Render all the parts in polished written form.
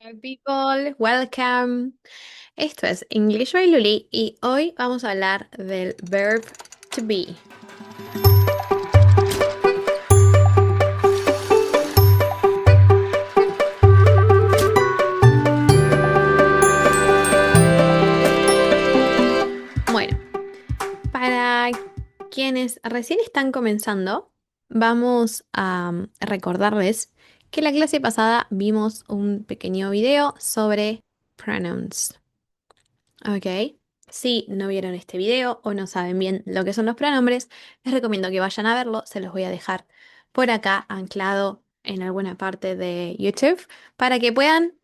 Hello people, welcome. Esto es English by Luli y hoy vamos a hablar del verb to be. Bueno, para quienes recién están comenzando, vamos a recordarles que la clase pasada vimos un pequeño video sobre pronouns. ¿Ok? Si no vieron este video o no saben bien lo que son los pronombres, les recomiendo que vayan a verlo. Se los voy a dejar por acá anclado en alguna parte de YouTube para que puedan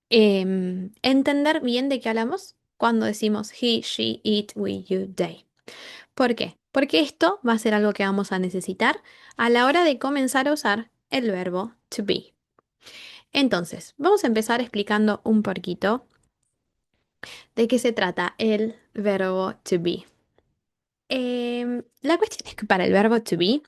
entender bien de qué hablamos cuando decimos he, she, it, we, you, they. ¿Por qué? Porque esto va a ser algo que vamos a necesitar a la hora de comenzar a usar el verbo to be. Entonces, vamos a empezar explicando un poquito de qué se trata el verbo to be. La cuestión es que para el verbo to be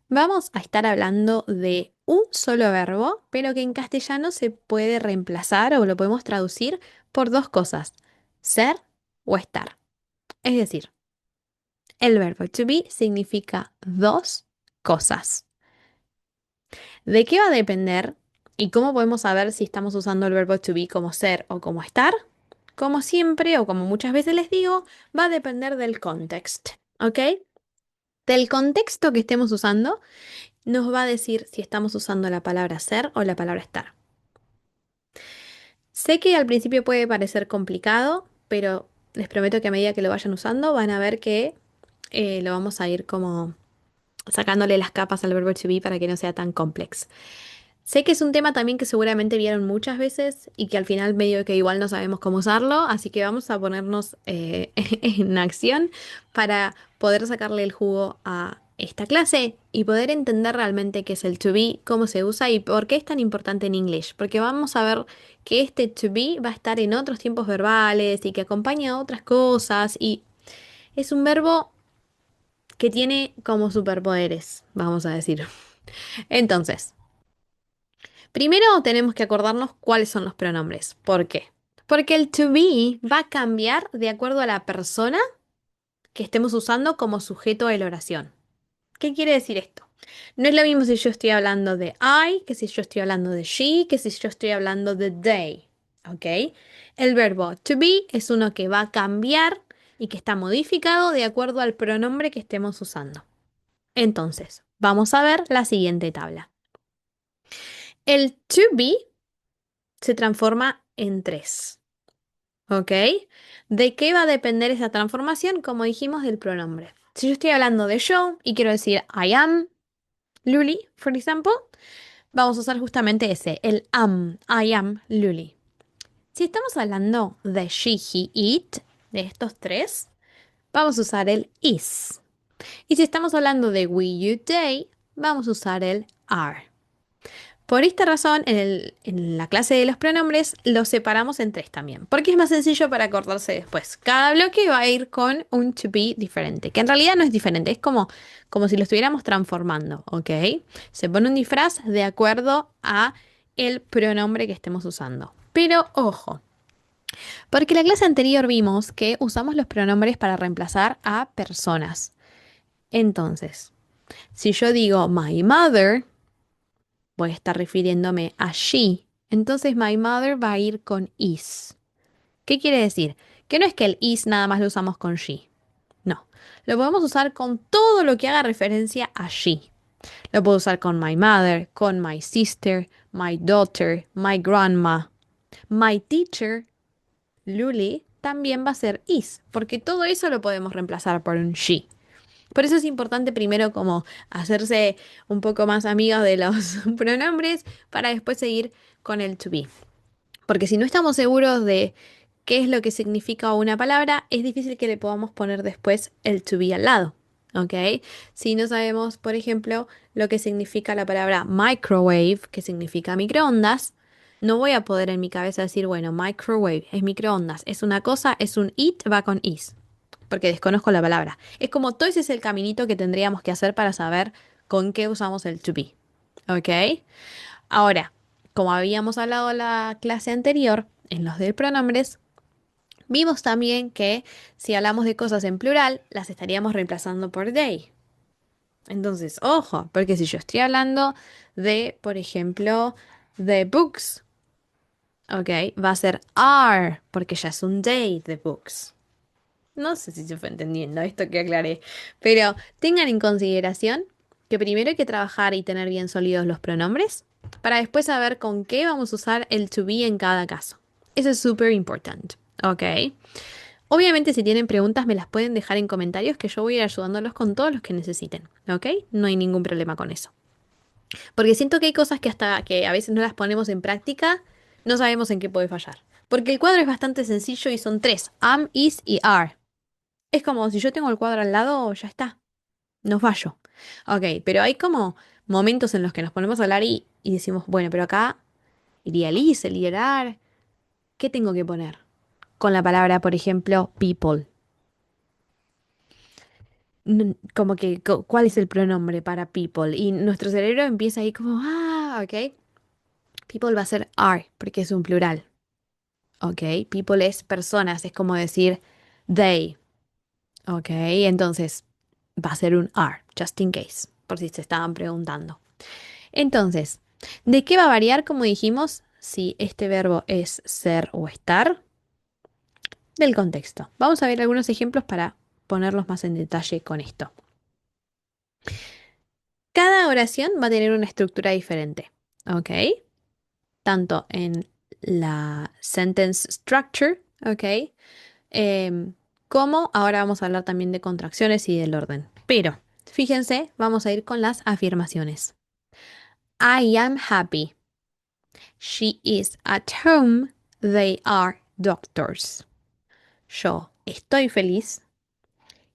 vamos a estar hablando de un solo verbo, pero que en castellano se puede reemplazar o lo podemos traducir por dos cosas, ser o estar. Es decir, el verbo to be significa dos cosas. ¿De qué va a depender y cómo podemos saber si estamos usando el verbo to be como ser o como estar? Como siempre o como muchas veces les digo, va a depender del context, ¿ok? Del contexto que estemos usando, nos va a decir si estamos usando la palabra ser o la palabra estar. Sé que al principio puede parecer complicado, pero les prometo que a medida que lo vayan usando van a ver que lo vamos a ir como sacándole las capas al verbo to be para que no sea tan complejo. Sé que es un tema también que seguramente vieron muchas veces y que al final medio que igual no sabemos cómo usarlo, así que vamos a ponernos en acción para poder sacarle el jugo a esta clase y poder entender realmente qué es el to be, cómo se usa y por qué es tan importante en English. Porque vamos a ver que este to be va a estar en otros tiempos verbales y que acompaña a otras cosas y es un verbo que tiene como superpoderes, vamos a decir. Entonces, primero tenemos que acordarnos cuáles son los pronombres. ¿Por qué? Porque el to be va a cambiar de acuerdo a la persona que estemos usando como sujeto de la oración. ¿Qué quiere decir esto? No es lo mismo si yo estoy hablando de I, que si yo estoy hablando de she, que si yo estoy hablando de they. ¿Ok? El verbo to be es uno que va a cambiar y que está modificado de acuerdo al pronombre que estemos usando. Entonces, vamos a ver la siguiente tabla. El to be se transforma en tres. ¿Ok? ¿De qué va a depender esa transformación? Como dijimos, del pronombre. Si yo estoy hablando de yo y quiero decir I am Luli, por ejemplo, vamos a usar justamente ese, el am, I am Luli. Si estamos hablando de she, he, it, de estos tres, vamos a usar el is. Y si estamos hablando de we, you, they, vamos a usar el are. Por esta razón, en la clase de los pronombres los separamos en tres también, porque es más sencillo para acordarse después. Cada bloque va a ir con un to be diferente, que en realidad no es diferente, es como si lo estuviéramos transformando, ¿ok? Se pone un disfraz de acuerdo a el pronombre que estemos usando. Pero ojo, porque en la clase anterior vimos que usamos los pronombres para reemplazar a personas. Entonces, si yo digo my mother, voy a estar refiriéndome a she. Entonces my mother va a ir con is. ¿Qué quiere decir? Que no es que el is nada más lo usamos con she. No. Lo podemos usar con todo lo que haga referencia a she. Lo puedo usar con my mother, con my sister, my daughter, my grandma. My teacher, Luli, también va a ser is, porque todo eso lo podemos reemplazar por un she. Por eso es importante primero como hacerse un poco más amigos de los pronombres para después seguir con el to be. Porque si no estamos seguros de qué es lo que significa una palabra, es difícil que le podamos poner después el to be al lado. ¿Ok? Si no sabemos, por ejemplo, lo que significa la palabra microwave, que significa microondas, no voy a poder en mi cabeza decir, bueno, microwave es microondas, es una cosa, es un it, va con is porque desconozco la palabra. Es como todo ese es el caminito que tendríamos que hacer para saber con qué usamos el to be. ¿Ok? Ahora, como habíamos hablado la clase anterior, en los de pronombres, vimos también que si hablamos de cosas en plural, las estaríamos reemplazando por they. Entonces, ojo, porque si yo estoy hablando de, por ejemplo, the books, ok, va a ser are, porque ya es un they, the books. No sé si se fue entendiendo esto que aclaré, pero tengan en consideración que primero hay que trabajar y tener bien sólidos los pronombres para después saber con qué vamos a usar el to be en cada caso. Eso es súper importante, ¿ok? Obviamente si tienen preguntas me las pueden dejar en comentarios que yo voy a ir ayudándolos con todos los que necesiten, ¿ok? No hay ningún problema con eso. Porque siento que hay cosas que hasta que a veces no las ponemos en práctica, no sabemos en qué puede fallar. Porque el cuadro es bastante sencillo y son tres, am, is y are. Es como si yo tengo el cuadro al lado, ya está, no fallo. Ok, pero hay como momentos en los que nos ponemos a hablar y decimos, bueno, pero acá iría Liz, liderar, ¿qué tengo que poner? Con la palabra, por ejemplo, people. Como que, ¿cuál es el pronombre para people? Y nuestro cerebro empieza ahí como, ok. People va a ser are, porque es un plural. Ok, people es personas, es como decir they. Ok, entonces va a ser un are, just in case, por si se estaban preguntando. Entonces, ¿de qué va a variar, como dijimos, si este verbo es ser o estar? Del contexto. Vamos a ver algunos ejemplos para ponerlos más en detalle con esto. Cada oración va a tener una estructura diferente, ¿ok? Tanto en la sentence structure, ¿ok? Como ahora vamos a hablar también de contracciones y del orden. Pero, fíjense, vamos a ir con las afirmaciones. I am happy. She is at home. They are doctors. Yo estoy feliz.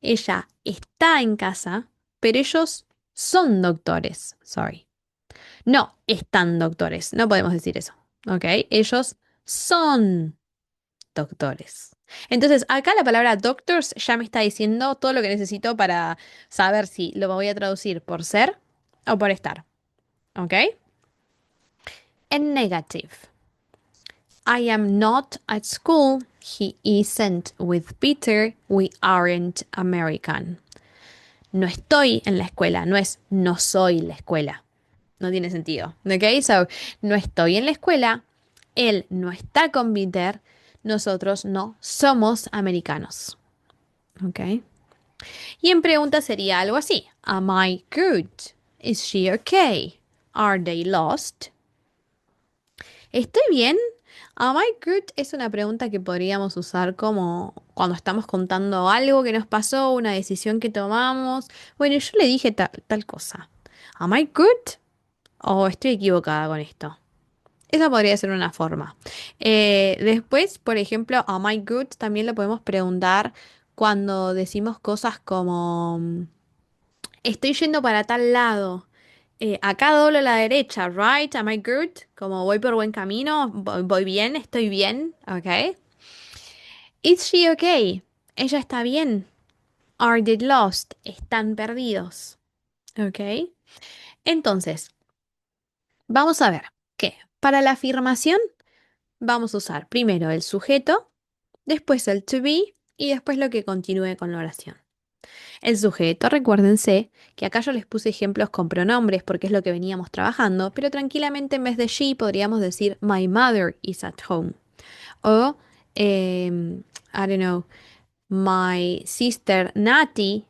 Ella está en casa, pero ellos son doctores. Sorry. No están doctores. No podemos decir eso. ¿Ok? Ellos son doctores. Entonces, acá la palabra doctors ya me está diciendo todo lo que necesito para saber si lo voy a traducir por ser o por estar. ¿Ok? En negative. I am not at school. He isn't with Peter. We aren't American. No estoy en la escuela. No es no soy la escuela. No tiene sentido. ¿Ok? So, no estoy en la escuela. Él no está con Peter. Nosotros no somos americanos. ¿Ok? Y en pregunta sería algo así. Am I good? Is she okay? Are they lost? ¿Estoy bien? Am I good? Es una pregunta que podríamos usar como cuando estamos contando algo que nos pasó, una decisión que tomamos. Bueno, yo le dije tal cosa. Am I good? ¿O estoy equivocada con esto? Esa podría ser una forma. Después, por ejemplo, Am I good? También lo podemos preguntar cuando decimos cosas como estoy yendo para tal lado. Acá doblo a la derecha, right? Am I good? Como voy por buen camino, voy bien, estoy bien, ¿ok? Is she okay? Ella está bien. Are they lost? Están perdidos, ¿ok? Entonces, vamos a ver que para la afirmación vamos a usar primero el sujeto, después el to be y después lo que continúe con la oración. El sujeto, recuérdense que acá yo les puse ejemplos con pronombres porque es lo que veníamos trabajando, pero tranquilamente en vez de she podríamos decir My mother is at home. O, I don't know, My sister Nati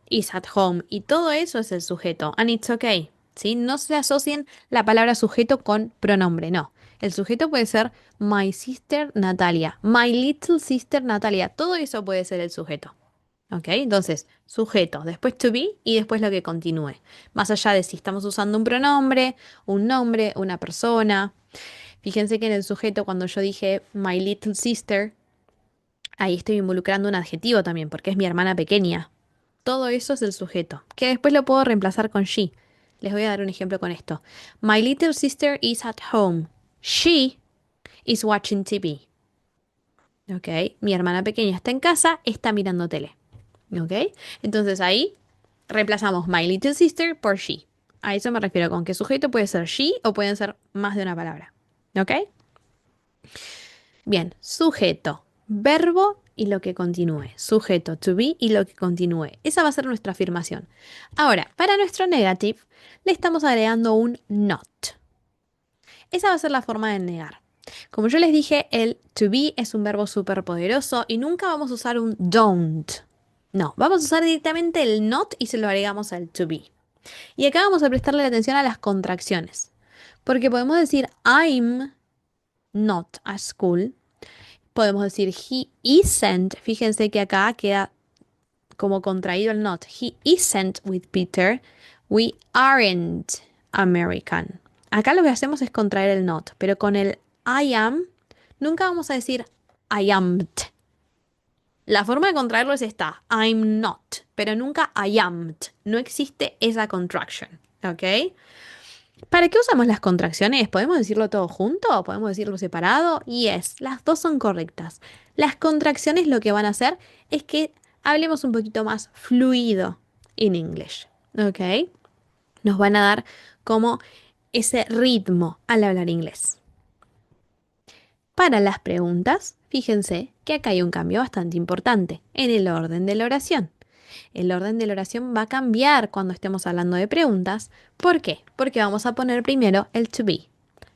is at home. Y todo eso es el sujeto. And it's okay. ¿Sí? No se asocien la palabra sujeto con pronombre, no. El sujeto puede ser My sister Natalia, My little sister Natalia. Todo eso puede ser el sujeto. ¿Ok? Entonces, sujeto, después to be y después lo que continúe. Más allá de si estamos usando un pronombre, un nombre, una persona. Fíjense que en el sujeto, cuando yo dije my little sister, ahí estoy involucrando un adjetivo también, porque es mi hermana pequeña. Todo eso es el sujeto, que después lo puedo reemplazar con she. Les voy a dar un ejemplo con esto. My little sister is at home. She is watching TV. ¿Ok? Mi hermana pequeña está en casa, está mirando tele. ¿Ok? Entonces ahí reemplazamos my little sister por she. A eso me refiero con que sujeto puede ser she o pueden ser más de una palabra. ¿Ok? Bien, sujeto, verbo y lo que continúe. Sujeto, to be y lo que continúe. Esa va a ser nuestra afirmación. Ahora, para nuestro negative, le estamos agregando un not. Esa va a ser la forma de negar. Como yo les dije, el to be es un verbo súper poderoso y nunca vamos a usar un don't. No, vamos a usar directamente el not y se lo agregamos al to be. Y acá vamos a prestarle atención a las contracciones. Porque podemos decir I'm not at school. Podemos decir he isn't. Fíjense que acá queda como contraído el not. He isn't with Peter. We aren't American. Acá lo que hacemos es contraer el not, pero con el I am nunca vamos a decir I am't. La forma de contraerlo es esta, I'm not, pero nunca I am't. No existe esa contraction, ¿ok? ¿Para qué usamos las contracciones? ¿Podemos decirlo todo junto o podemos decirlo separado? Yes, las dos son correctas. Las contracciones lo que van a hacer es que hablemos un poquito más fluido en English, ¿ok? Nos van a dar como ese ritmo al hablar inglés. Para las preguntas, fíjense que acá hay un cambio bastante importante en el orden de la oración. El orden de la oración va a cambiar cuando estemos hablando de preguntas. ¿Por qué? Porque vamos a poner primero el to be,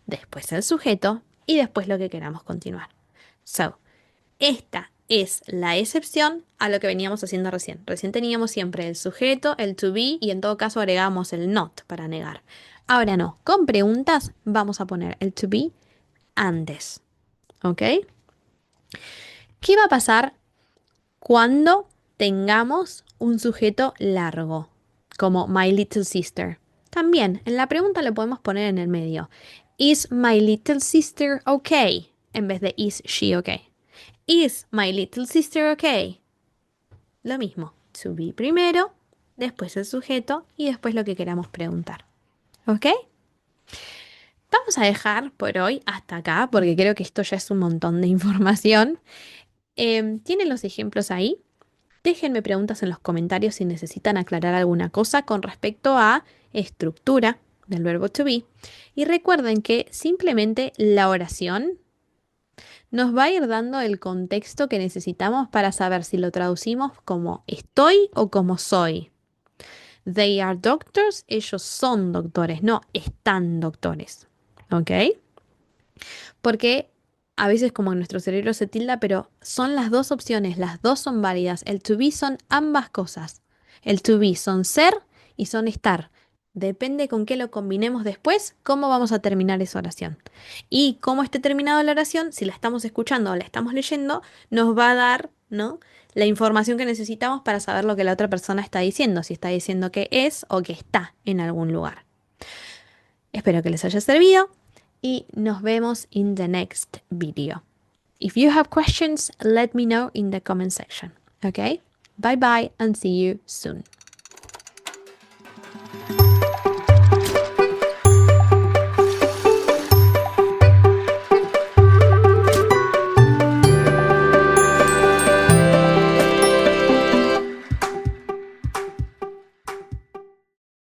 después el sujeto y después lo que queramos continuar. So, esta es la excepción a lo que veníamos haciendo recién. Recién teníamos siempre el sujeto, el to be y en todo caso agregamos el not para negar. Ahora no, con preguntas vamos a poner el to be antes. ¿Ok? ¿Qué va a pasar cuando tengamos un sujeto largo, como my little sister? También en la pregunta lo podemos poner en el medio. Is my little sister okay? En vez de is she okay. Is my little sister okay? Lo mismo, to be primero, después el sujeto y después lo que queramos preguntar. ¿Ok? Vamos a dejar por hoy hasta acá porque creo que esto ya es un montón de información. ¿Tienen los ejemplos ahí? Déjenme preguntas en los comentarios si necesitan aclarar alguna cosa con respecto a estructura del verbo to be. Y recuerden que simplemente la oración nos va a ir dando el contexto que necesitamos para saber si lo traducimos como estoy o como soy. They are doctors, ellos son doctores, no están doctores. ¿Ok? Porque a veces como en nuestro cerebro se tilda, pero son las dos opciones, las dos son válidas. El to be son ambas cosas. El to be son ser y son estar. Depende con qué lo combinemos después, cómo vamos a terminar esa oración. Y cómo esté terminada la oración, si la estamos escuchando o la estamos leyendo, nos va a dar, ¿no?, la información que necesitamos para saber lo que la otra persona está diciendo, si está diciendo que es o que está en algún lugar. Espero que les haya servido y nos vemos in the next video. If you have questions, let me know in the comment section. Okay? Bye bye and see you soon.